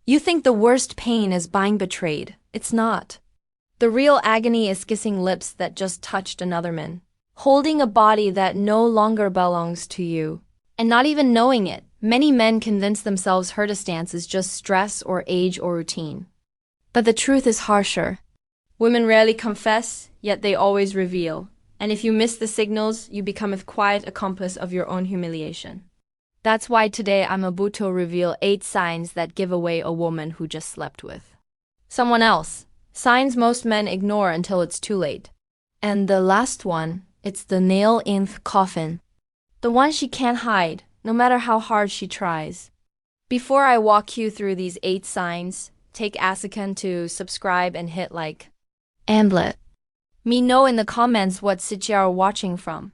You think the worst pain is being betrayed. It's not. The real agony is kissing lips that just touched another man, holding a body that no longer belongs to you, and not even knowing it. Many men convince themselves her distance is just stress or age or routine. But the truth is harsher. Women rarely confess, yet they always reveal. And if you miss the signals, you become a quiet accomplice of your own humiliation. That's why today I'm about to reveal 8 signs that give away a woman who just slept with someone else. Signs most men ignore until it's too late. And the last one, it's the nail in the coffin. The one she can't hide, no matter how hard she tries. Before I walk you through these 8 signs, take a second to subscribe and hit like. And let me know in the comments what city you are watching from.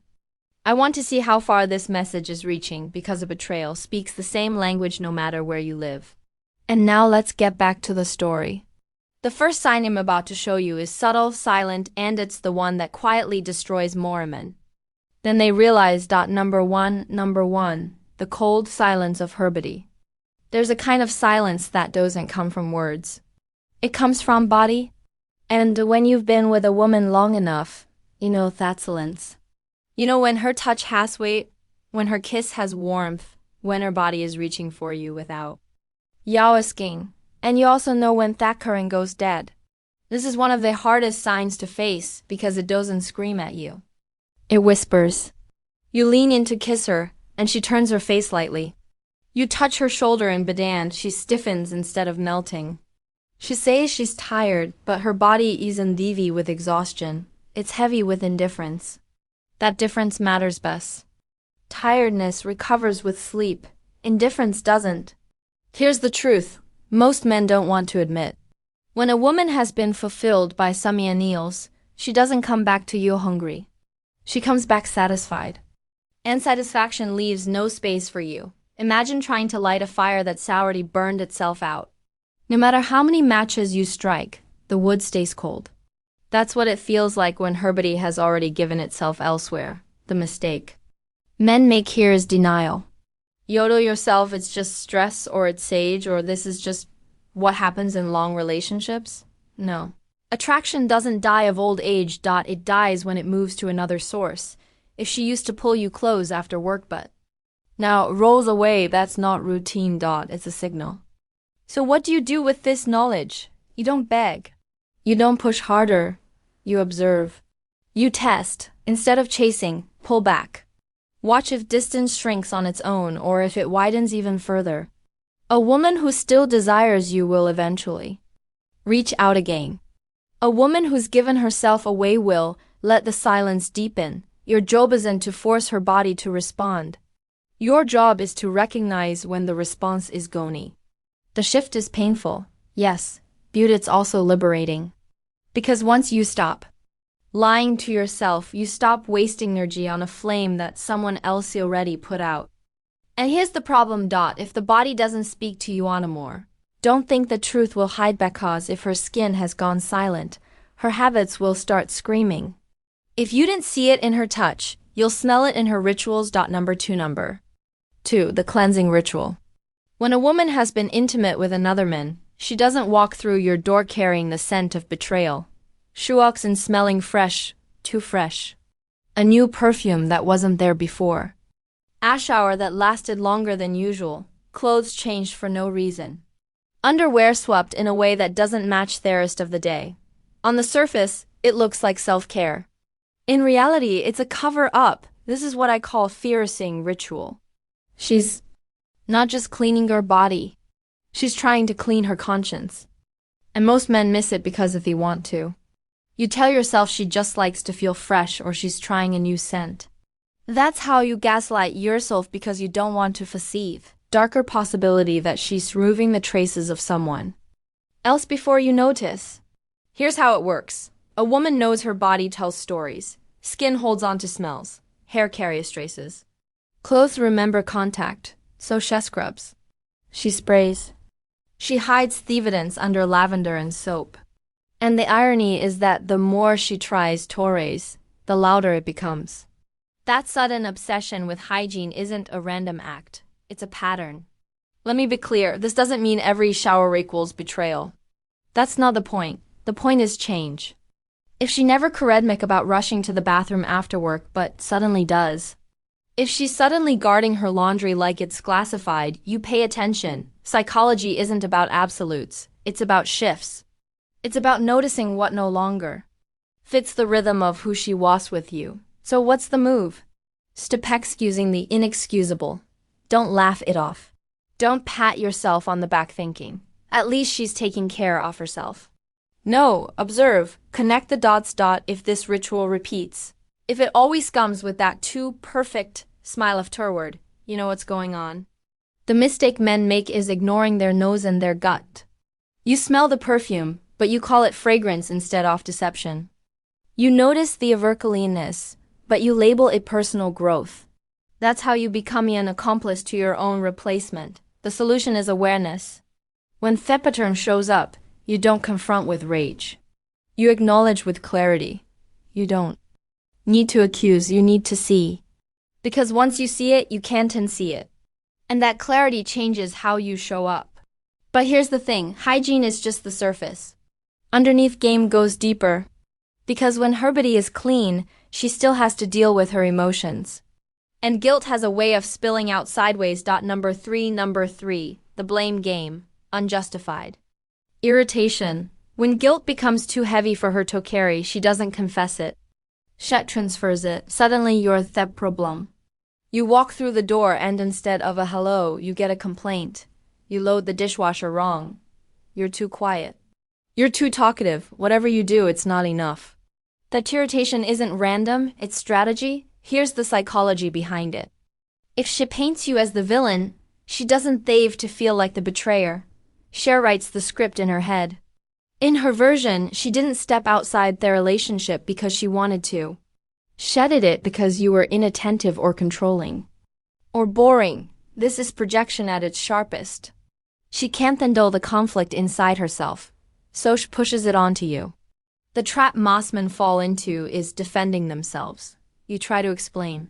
I want to see how far this message is reaching because a betrayal speaks the same language no matter where you live. And now let's get back to the story. The first sign I'm about to show you is subtle, silent, and it's the one that quietly destroys more men. Then they realize. Number one, the cold silence of her body. There's a kind of silence that doesn't come from words. It comes from body. And when you've been with a woman long enough, you know that silence. You know when her touch has weight, when her kiss has warmth, when her body is reaching for you without asking. And you also know when that current goes dead. This is one of the hardest signs to face because it doesn't scream at you. It whispers. You lean in to kiss her, and she turns her face lightly. You touch her shoulder and and she stiffens instead of melting. She says she's tired, but her body isn't heavy with exhaustion. It's heavy with indifference. That difference matters best. Tiredness recovers with sleep. Indifference doesn't. Here's the truth. Most men don't want to admit. When a woman has been fulfilled by some meals, she doesn't come back to you hungry. She comes back satisfied. And satisfaction leaves no space for you. Imagine trying to light a fire that's already burned itself out. No matter how many matches you strike, the wood stays cold. That's what it feels like when her body has already given itself elsewhere. The mistake men make here is denial. Yodel yourself it's just stress or it's age or this is just what happens in long relationships. No. Attraction doesn't die of old age. It dies when it moves to another source. If she used to pull you close after work but now rolls away, that's not routine. It's a signal. So what do you do with this knowledge? You don't beg. You don't push harder. You observe. You test. Instead of chasing, pull back. Watch if distance shrinks on its own or if it widens even further. A woman who still desires you will eventually reach out again. A woman who's given herself away will let the silence deepen. Your job isn't to force her body to respond. Your job is to recognize when the response is gony. The shift is painful, yes, but it's also liberating. Because once you stop lying to yourself, you stop wasting energy on a flame that someone else already put out. And here's the problem. If the body doesn't speak to you anymore, don't think the truth will hide because if her skin has gone silent, her habits will start screaming. If you didn't see it in her touch, you'll smell it in her rituals. Number 2, the cleansing ritual. When a woman has been intimate with another man, she doesn't walk through your door carrying the scent of betrayal. She walks in smelling fresh, too fresh. A new perfume that wasn't there before. A shower that lasted longer than usual. Clothes changed for no reason. Underwear swapped in a way that doesn't match the rest of the day. On the surface, it looks like self-care. In reality, it's a cover-up. This is what I call fiercing ritual. She's not just cleaning her body. She's trying to clean her conscience. And most men miss it because if they want to. You tell yourself she just likes to feel fresh or she's trying a new scent. That's how you gaslight yourself because you don't want to perceive darker possibility that she's removing the traces of someone else before you notice. Here's how it works. A woman knows her body tells stories. Skin holds on to smells. Hair carries traces. Clothes remember contact, so she scrubs. She sprays. She hides the evidence under lavender and soap. And the irony is that the more she tries to erase, the louder it becomes. That sudden obsession with hygiene isn't a random act, it's a pattern. Let me be clear, this doesn't mean every shower equals betrayal. That's not the point. The point is change. If she never charismatic about rushing to the bathroom after work but suddenly does. If she's suddenly guarding her laundry like it's classified, you pay attention. Psychology isn't about absolutes, it's about shifts. It's about noticing what no longer fits the rhythm of who she was with you. So what's the move? Stop excusing the inexcusable. Don't laugh it off. Don't pat yourself on the back thinking, at least she's taking care of herself. No, observe, connect the dots. If this ritual repeats, if it always comes with that too perfect smile afterward, you know what's going on. The mistake men make is ignoring their nose and their gut. You smell the perfume, but you call it fragrance instead of deception. You notice the avercaliness, but you label it personal growth. That's how you become an accomplice to your own replacement. The solution is awareness. When that pattern shows up, you don't confront with rage. You acknowledge with clarity. You don't need to accuse, you need to see. Because once you see it, you can't unsee it. And that clarity changes how you show up. But here's the thing, hygiene is just the surface. Underneath game goes deeper. Because when her body is clean, she still has to deal with her emotions. And guilt has a way of spilling out sideways. Number three, the blame game, unjustified. Irritation. When guilt becomes too heavy for her to carry, she doesn't confess it. She transfers it. Suddenly you're the problem. You walk through the door and instead of a hello, you get a complaint. You load the dishwasher wrong. You're too quiet. You're too talkative. Whatever you do, it's not enough. That irritation isn't random, it's strategy. Here's the psychology behind it. If she paints you as the villain, she doesn't thrive to feel like the betrayer. She writes the script in her head. In her version, she didn't step outside their relationship because she wanted to. She did it because you were inattentive or controlling. Or boring. This is projection at its sharpest. She can't handle the conflict inside herself, so she pushes it onto you. The trap most men fall into is defending themselves. You try to explain.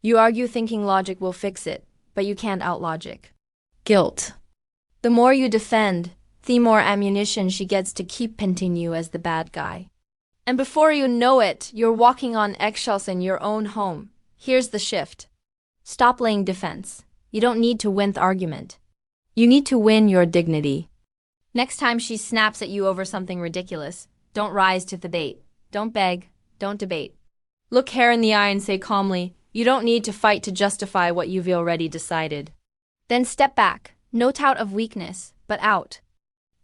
You argue thinking logic will fix it, but you can't out-logic. Guilt. The more you defend, the more ammunition she gets to keep painting you as the bad guy. And before you know it, you're walking on eggshells in your own home. Here's the shift. Stop playing defense. You don't need to win the argument. You need to win your dignity. Next time she snaps at you over something ridiculous, don't rise to the bait. Don't beg. Don't debate. Look her in the eye and say calmly, you don't need to fight to justify what you've already decided. Then step back, not out of weakness, but out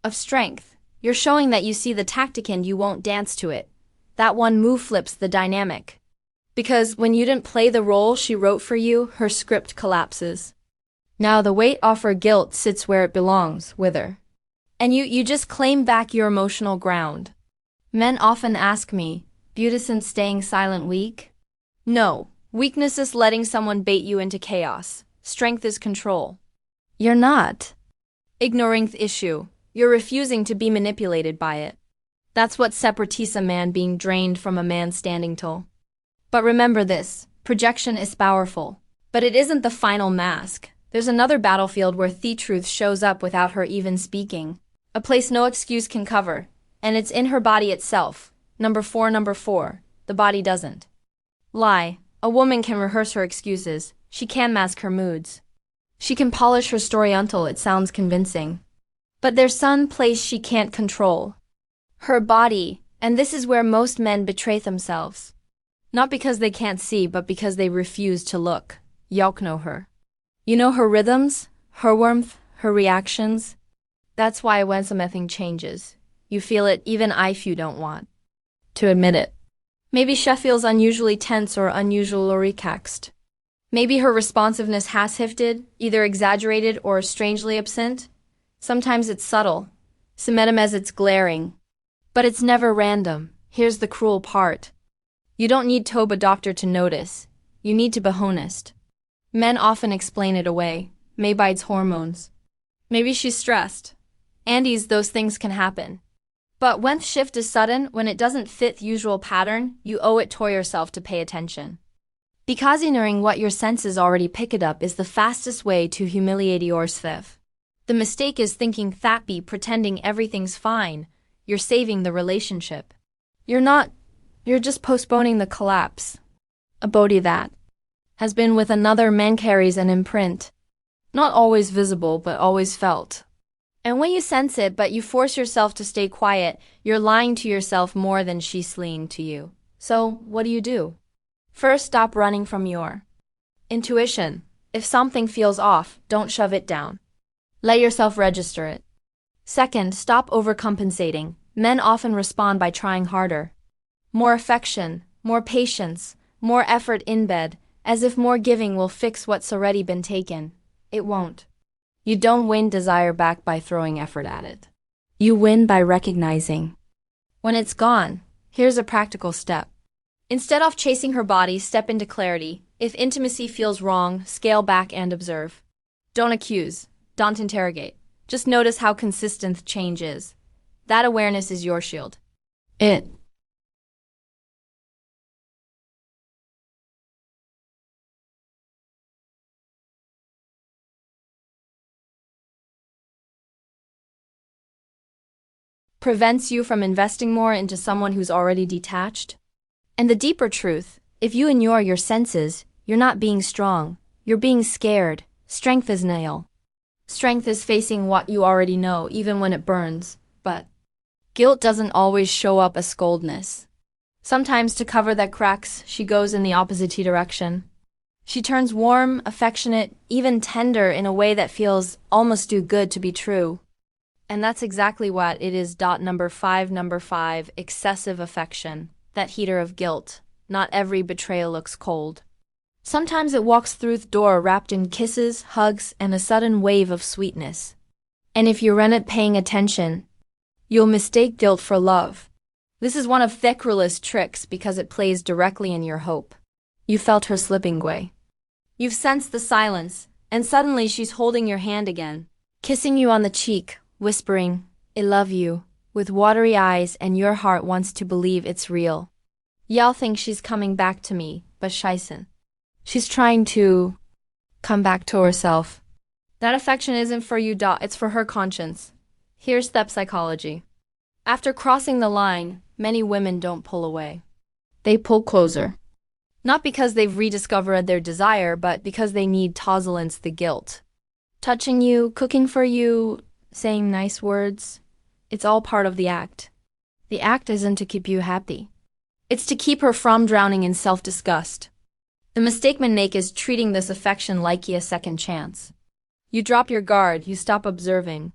of strength. You're showing that you see the tactic and you won't dance to it. That one move flips the dynamic. Because when you didn't play the role she wrote for you, her script collapses. Now the weight of her guilt sits where it belongs, with her. And you just claim back your emotional ground. Men often ask me, isn't staying silent weak? No, weakness is letting someone bait you into chaos. Strength is control. You're not ignoring the issue. You're refusing to be manipulated by it. That's what separates a man being drained from a man standing tall. But remember this, projection is powerful. But it isn't the final mask. There's another battlefield where the truth shows up without her even speaking. A place no excuse can cover. And it's in her body itself. Number four, the body doesn't lie. A woman can rehearse her excuses. She can mask her moods. She can polish her story until it sounds convincing. But there's some place she can't control. Her body, and this is where most men betray themselves. Not because they can't see, but because they refuse to look. You know her. You know her rhythms, her warmth, her reactions. That's why when something changes, you feel it even if you don't want to admit it. Maybe she feels unusually tense or unusually relaxed. Maybe her responsiveness has shifted, either exaggerated or strangely absent. Sometimes it's subtle, sometimes as it's glaring. But it's never random. Here's the cruel part. You don't need to be a doctor to notice. You need to be honest. Men often explain it away. Maybe it's hormones. Maybe she's stressed. Andy's, those things can happen. But when the shift is sudden, when it doesn't fit the usual pattern, you owe it to yourself to pay attention. Because ignoring what your senses already picked up is the fastest way to humiliate yourself. The mistake is thinking that'd pretending everything's fine. You're saving the relationship. You're not. You're just postponing the collapse. A body that has been with another man carries an imprint. Not always visible, but always felt. And when you sense it, but you force yourself to stay quiet, you're lying to yourself more than she's lying to you. So, what do? First, stop running from your intuition. If something feels off, don't shove it down. Let yourself register it. Second, stop overcompensating. Men often respond by trying harder. More affection, more patience, more effort in bed, as if more giving will fix what's already been taken. It won't. You don't win desire back by throwing effort at it. You win by recognizing. When it's gone, here's a practical step. Instead of chasing her body, step into clarity. If intimacy feels wrong, scale back and observe. Don't accuse. Don't interrogate. Just notice how consistent change is. That awareness is your shield. It prevents you from investing more into someone who's already detached. And the deeper truth, if you ignore your senses, you're not being strong, you're being scared. Strength is nail. Strength is facing what you already know, even when it burns. But guilt doesn't always show up as coldness. Sometimes to cover that cracks, she goes in the opposite direction. She turns warm, affectionate, even tender in a way that feels almost too good to be true. And that's exactly what it is. Number five, excessive affection. That heater of guilt. Not every betrayal looks cold. Sometimes it walks through the door wrapped in kisses, hugs, and a sudden wave of sweetness. And if you run it paying attention, you'll mistake guilt for love. This is one of Thecrula's tricks because it plays directly in your hope. You felt her slipping away. You've sensed the silence, and suddenly she's holding your hand again, kissing you on the cheek, whispering, "I love you," with watery eyes, and your heart wants to believe it's real. Y'all think she's coming back to me, but scheisse. She's trying to come back to herself. That affection isn't for you, it's for her conscience. Here's step psychology. After crossing the line, many women don't pull away. They pull closer. Not because they've rediscovered their desire, but because they need to silence the guilt. Touching you, cooking for you, saying nice words, it's all part of the act. The act isn't to keep you happy. It's to keep her from drowning in self-disgust. The mistake men make is treating this affection like a second chance. You drop your guard, you stop observing.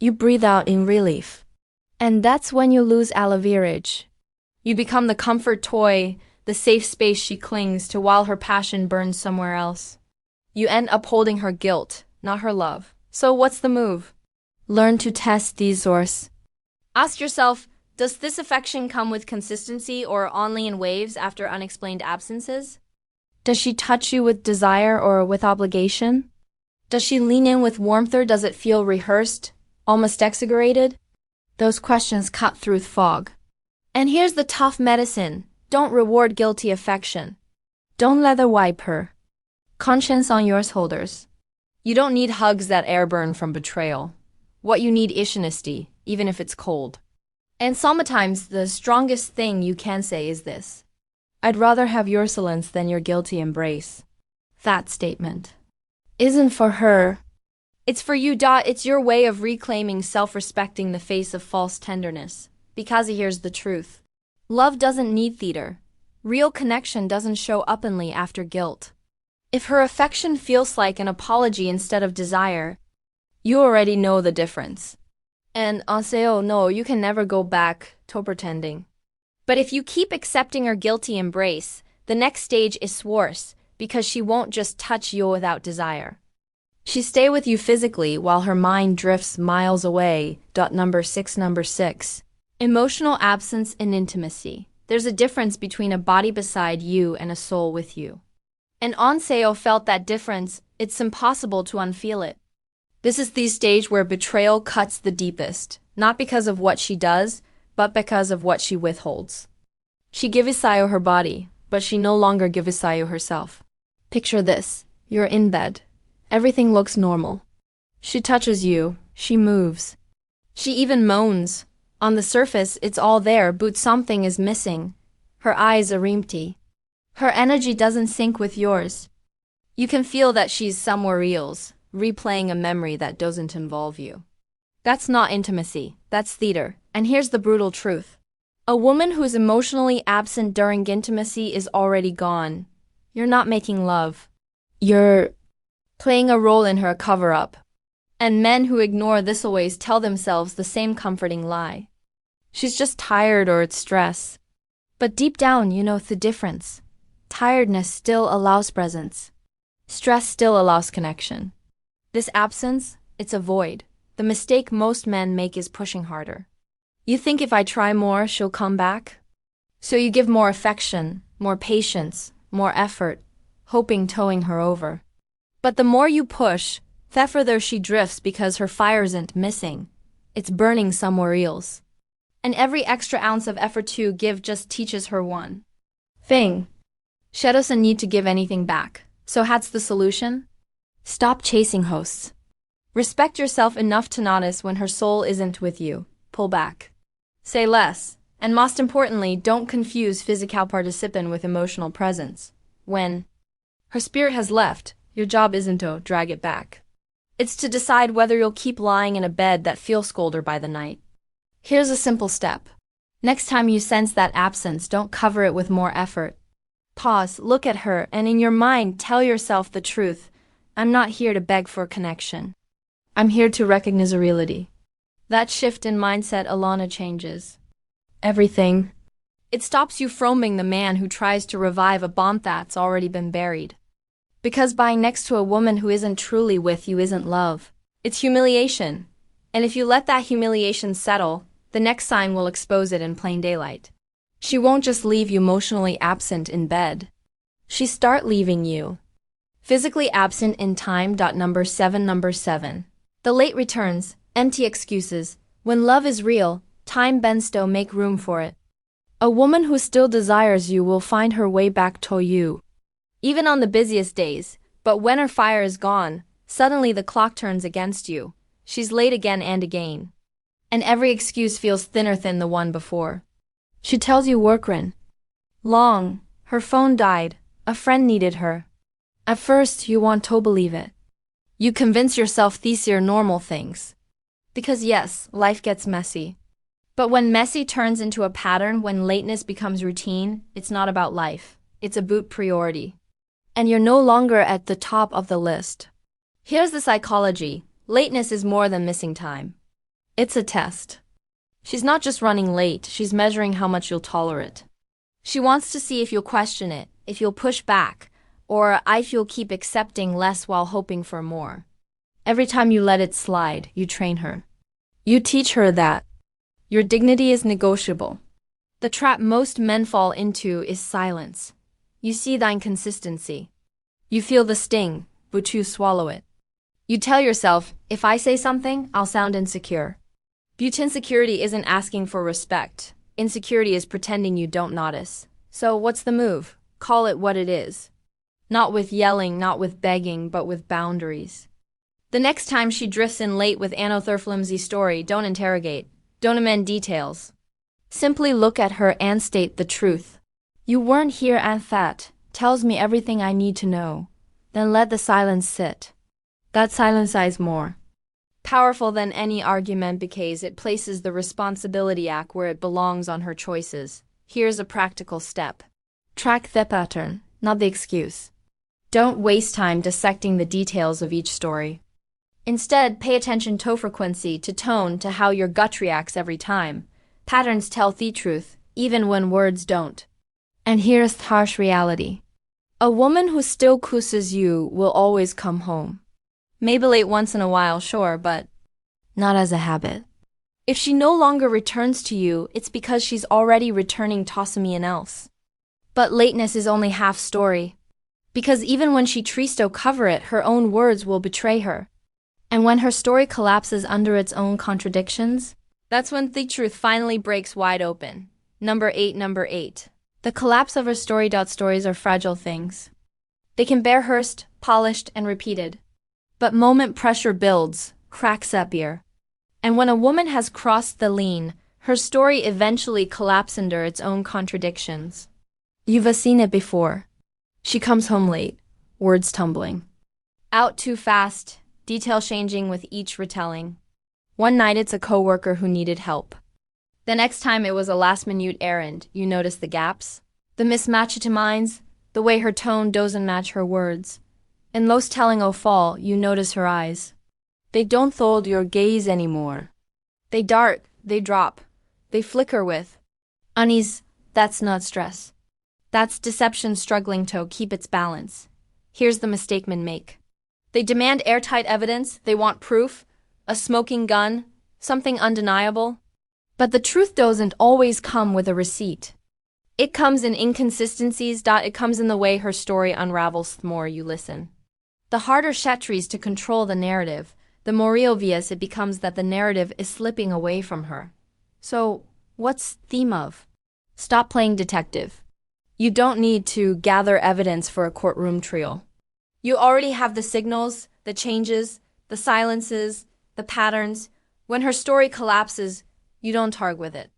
You breathe out in relief. And that's when you lose leverage. You become the comfort toy, the safe space she clings to while her passion burns somewhere else. You end up holding her guilt, not her love. So what's the move? Learn to test these sources. Ask yourself, does this affection come with consistency or only in waves after unexplained absences? Does she touch you with desire or with obligation? Does she lean in with warmth or does it feel rehearsed, almost exaggerated? Those questions cut through the fog. And here's the tough medicine. Don't reward guilty affection. Don't leather wipe her. Conscience on yours holders. You don't need hugs that air burn from betrayal. What you need is honesty, even if it's cold. And sometimes the strongest thing you can say is this: I'd rather have your silence than your guilty embrace. That statement isn't for her. It's for you. It's your way of reclaiming self-respect in the face of false tenderness. Because here's the truth. Love doesn't need theater. Real connection doesn't show openly after guilt. If her affection feels like an apology instead of desire, you already know the difference. And oh no, you can never go back to pretending. But if you keep accepting her guilty embrace, the next stage is worse, because she won't just touch you without desire. She stay with you physically while her mind drifts miles away. Number six. Emotional absence in intimacy. There's a difference between a body beside you and a soul with you. And Anseo felt that difference. It's impossible to unfeel it. This is the stage where betrayal cuts the deepest, not because of what she does, but because of what she withholds. She gives Isayo her body, but she no longer gives Isayo herself. Picture this. You're in bed. Everything looks normal. She touches you, she moves. She even moans. On the surface, it's all there, but something is missing. Her eyes are empty. Her energy doesn't sync with yours. You can feel that she's somewhere else, replaying a memory that doesn't involve you. That's not intimacy, that's theater. And here's the brutal truth. A woman who's emotionally absent during intimacy is already gone. You're not making love. You're playing a role in her cover-up. And men who ignore this always tell themselves the same comforting lie. She's just tired or it's stress. But deep down, you know the difference. Tiredness still allows presence. Stress still allows connection. This absence, it's a void. The mistake most men make is pushing harder. You think if I try more, she'll come back? So you give more affection, more patience, more effort, hoping towing her over. But the more you push, the further she drifts because her fire isn't missing. It's burning somewhere else. And every extra ounce of effort you give just teaches her one thing. She doesn't need to give anything back. So what's the solution? Stop chasing hosts. Respect yourself enough to notice when her soul isn't with you. Pull back. Say less. And most importantly, don't confuse physical participant with emotional presence. When her spirit has left, your job isn't to drag it back. It's to decide whether you'll keep lying in a bed that feels colder by the night. Here's a simple step. Next time you sense that absence, don't cover it with more effort. Pause, look at her, and in your mind tell yourself the truth. I'm not here to beg for connection. I'm here to recognize a reality. That shift in mindset alone changes everything. It stops you from being the man who tries to revive a bond that's already been buried. Because being next to a woman who isn't truly with you isn't love. It's humiliation. And if you let that humiliation settle, the next sign will expose it in plain daylight. She won't just leave you emotionally absent in bed. She start leaving you physically absent in time. Number 7. The late returns, empty excuses. When love is real, time bends to make room for it. A woman who still desires you will find her way back to you. Even on the busiest days, but when her fire is gone, suddenly the clock turns against you. She's late again and again. And every excuse feels thinner than the one before. She tells you work ran long, her phone died, a friend needed her. At first, you want to believe it. You convince yourself these are normal things. Because yes, life gets messy. But when messy turns into a pattern, when lateness becomes routine, it's not about life. It's about priority. And you're no longer at the top of the list. Here's the psychology. Lateness is more than missing time. It's a test. She's not just running late, she's measuring how much you'll tolerate. She wants to see if you'll question it, if you'll push back, or if you'll keep accepting less while hoping for more. Every time you let it slide, you train her. You teach her that your dignity is negotiable. The trap most men fall into is silence. You see the inconsistency. You feel the sting, but you swallow it. You tell yourself, if I say something, I'll sound insecure. But insecurity isn't asking for respect. Insecurity is pretending you don't notice. So what's the move? Call it what it is. Not with yelling, not with begging, but with boundaries. The next time she drifts in late with another flimsy story, don't interrogate. Don't amend details. Simply look at her and state the truth. You weren't here and that tells me everything I need to know. Then let the silence sit. That silence is more powerful than any argument because it places the responsibility act where it belongs on her choices. Here's a practical step. Track the pattern, not the excuse. Don't waste time dissecting the details of each story. Instead, pay attention to frequency, to tone, to how your gut reacts every time. Patterns tell the truth, even when words don't. And here's the harsh reality. A woman who still kisses you will always come home. Maybe late once in a while, sure, but not as a habit. If she no longer returns to you, it's because she's already returning to someone else. But lateness is only half story. Because even when she tries to cover it, her own words will betray her. And when her story collapses under its own contradictions, that's when the truth finally breaks wide open. Number 8. The collapse of her story. Stories are fragile things. They can bear rehearsed, polished, and repeated. But moment pressure builds, cracks appear. And when a woman has crossed the line, her story eventually collapses under its own contradictions. You've seen it before. She comes home late, words tumbling. Out too fast, detail changing with each retelling. One night it's a coworker who needed help. The next time it was a last-minute errand. You notice the gaps, the mismatched minds, the way her tone doesn't match her words. In most telling of fall, you notice her eyes. They don't hold your gaze anymore. They dart, they drop, they flicker with unease. That's not stress. That's deception struggling to keep its balance. Here's the mistake men make. They demand airtight evidence, they want proof, a smoking gun, something undeniable. But the truth doesn't always come with a receipt. It comes in inconsistencies. It comes in the way her story unravels the more you listen. The harder Shetries to control the narrative, the more obvious it becomes that the narrative is slipping away from her. So, what's the theme of? Stop playing detective. You don't need to gather evidence for a courtroom trial. You already have the signals, the changes, the silences, the patterns. When her story collapses, you don't argue with it.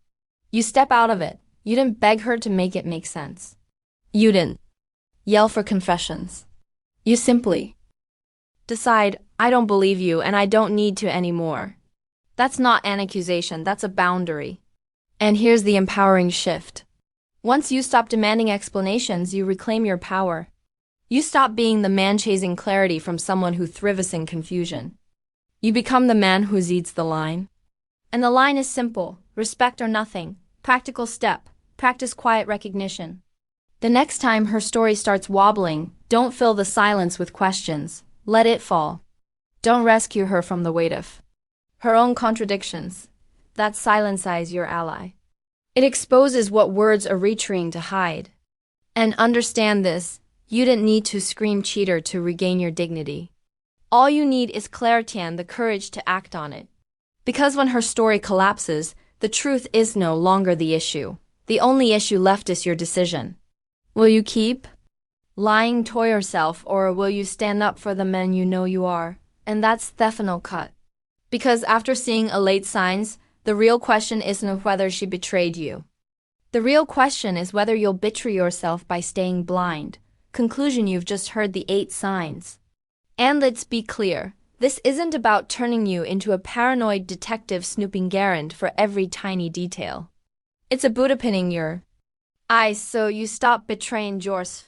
You step out of it. You didn't beg her to make it make sense. You didn't yell for confessions. You simply decide, I don't believe you and I don't need to anymore. That's not an accusation, that's a boundary. And here's the empowering shift. Once you stop demanding explanations, you reclaim your power. You stop being the man chasing clarity from someone who thrives in confusion. You become the man who leads the line. And the line is simple: respect or nothing, practical step, practice quiet recognition. The next time her story starts wobbling, don't fill the silence with questions, let it fall. Don't rescue her from the weight of her own contradictions. That silences your ally. It exposes what words are reaching to hide. And understand this, you didn't need to scream cheater to regain your dignity. All you need is clarity and the courage to act on it. Because when her story collapses, the truth is no longer the issue. The only issue left is your decision. Will you keep lying to yourself, or will you stand up for the men you know you are? And that's the final cut. Because after seeing a late signs, the real question isn't whether she betrayed you. The real question is whether you'll betray yourself by staying blind. Conclusion: you've just heard the 8 signs. And let's be clear. This isn't about turning you into a paranoid detective snooping Garand for every tiny detail. It's about opening your eyes so you stop betraying yours.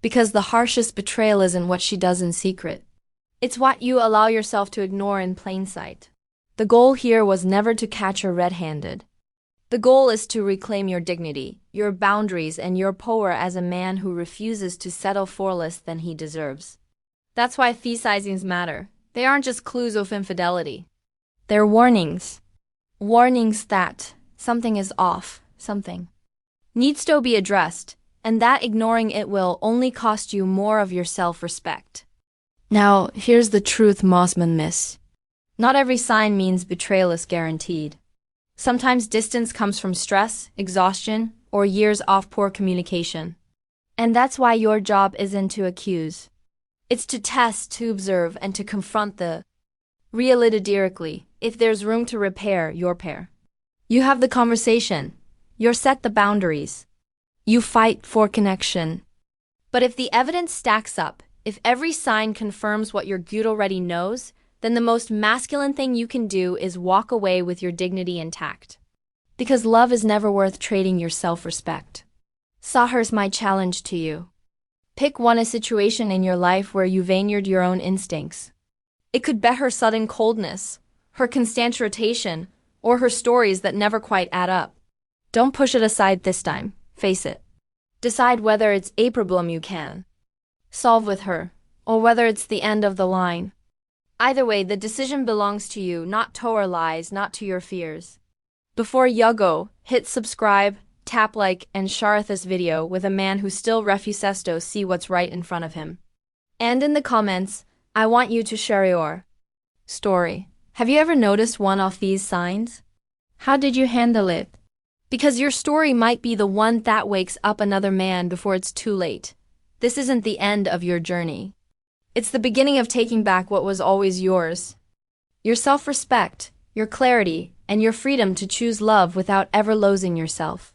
Because the harshest betrayal isn't what she does in secret. It's what you allow yourself to ignore in plain sight. The goal here was never to catch her red-handed. The goal is to reclaim your dignity, your boundaries, and your power as a man who refuses to settle for less than he deserves. That's why fee sizings matter. They aren't just clues of infidelity. They're warnings. Warnings that something is off, something needs to be addressed, and that ignoring it will only cost you more of your self-respect. Now, here's the truth Mossman miss. Not every sign means betrayal is guaranteed. Sometimes distance comes from stress, exhaustion, or years of poor communication. And that's why your job isn't to accuse. It's to test, to observe, and to confront the reality directly. If there's room to repair, your pair. You have the conversation. You set the boundaries. You fight for connection. But if the evidence stacks up, if every sign confirms what your gut already knows, then the most masculine thing you can do is walk away with your dignity intact. Because love is never worth trading your self-respect. So here's my challenge to you. Pick a situation in your life where you vineyard your own instincts. It could be her sudden coldness, her constant rotation, or her stories that never quite add up. Don't push it aside this time, face it. Decide whether it's a problem you can solve with her, or whether it's the end of the line. Either way, the decision belongs to you, not to her lies, not to your fears. Before you go, hit subscribe, tap like, and share this video with a man who still refuses to see what's right in front of him. And in the comments, I want you to share your story. Have you ever noticed one of these signs? How did you handle it? Because your story might be the one that wakes up another man before it's too late. This isn't the end of your journey. It's the beginning of taking back what was always yours. Your self-respect, your clarity, and your freedom to choose love without ever losing yourself.